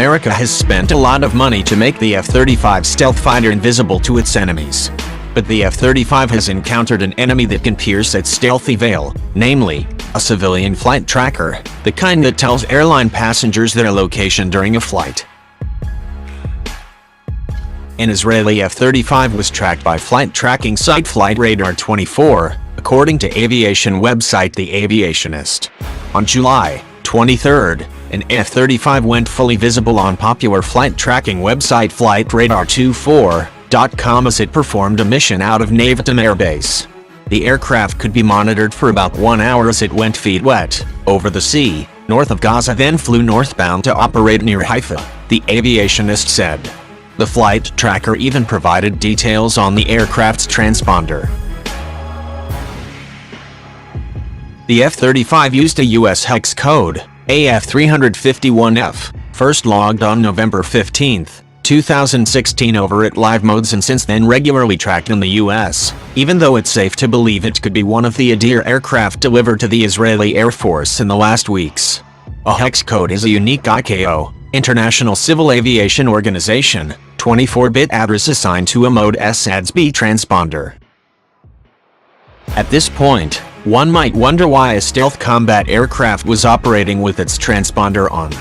America has spent a lot of money to make the F-35 stealth fighter invisible to its enemies. But the F-35 has encountered an enemy that can pierce its stealthy veil, namely, a civilian flight tracker, the kind that tells airline passengers their location during a flight. An Israeli F-35 was tracked by flight tracking site Flightradar24, according to aviation website The Aviationist. On July 23rd, an F-35 went fully visible on popular flight tracking website Flightradar24.com as it performed a mission out of Nevatim Air Base. The aircraft could be monitored for about 1 hour as it went feet wet over the sea, north of Gaza, then flew northbound to operate near Haifa, The Aviationist said. The flight tracker even provided details on the aircraft's transponder. The F-35 used a U.S. hex code, AF351F, first logged on November 15, 2016 over at live modes and since then regularly tracked in the U.S., even though it's safe to believe it could be one of the Adir aircraft delivered to the Israeli Air Force in the last weeks. A hex code is a unique ICAO, International Civil Aviation Organization, 24-bit address assigned to a Mode S ADS-B transponder. At this point, one might wonder why a stealth combat aircraft was operating with its transponder on.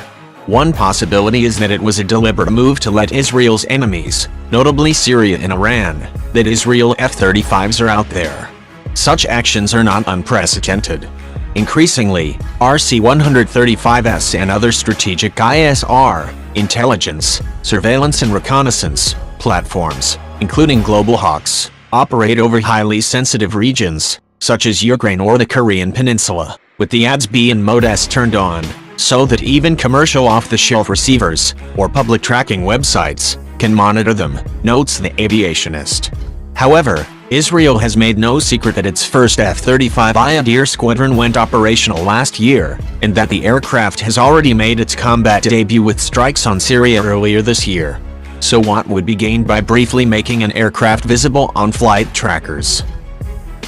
One possibility is that it was a deliberate move to let Israel's enemies, notably Syria and Iran, that Israel F-35s are out there. Such actions are not unprecedented. Increasingly, RC-135S and other strategic ISR, intelligence, surveillance and reconnaissance, platforms, including Global Hawks, operate over highly sensitive regions, such as Ukraine or the Korean Peninsula, with the ADS-B and Mode S turned on, so that even commercial off-the-shelf receivers, or public tracking websites, can monitor them, notes The Aviationist. However, Israel has made no secret that its first F-35 Adir squadron went operational last year, and that the aircraft has already made its combat debut with strikes on Syria earlier this year. So what would be gained by briefly making an aircraft visible on flight trackers?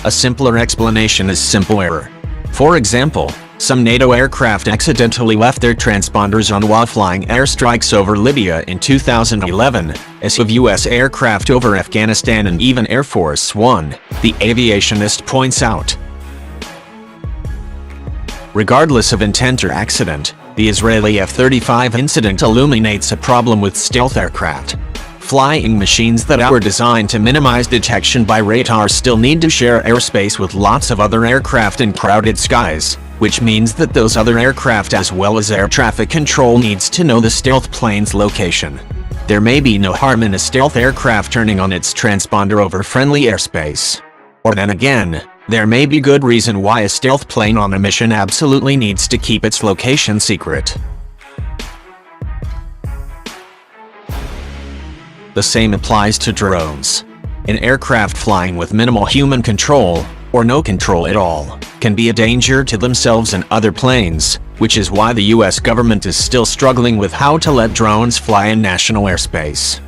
A simpler explanation is simple error. For example, some NATO aircraft accidentally left their transponders on while flying airstrikes over Libya in 2011, as of U.S. aircraft over Afghanistan and even Air Force One, The Aviationist points out. Regardless of intent or accident, the Israeli F-35 incident illuminates a problem with stealth aircraft. Flying machines that are designed to minimize detection by radar still need to share airspace with lots of other aircraft in crowded skies, which means that those other aircraft as well as air traffic control needs to know the stealth plane's location. There may be no harm in a stealth aircraft turning on its transponder over friendly airspace. Or then again, there may be good reason why a stealth plane on a mission absolutely needs to keep its location secret. The same applies to drones. An aircraft flying with minimal human control, or no control at all, can be a danger to themselves and other planes, which is why the US government is still struggling with how to let drones fly in national airspace.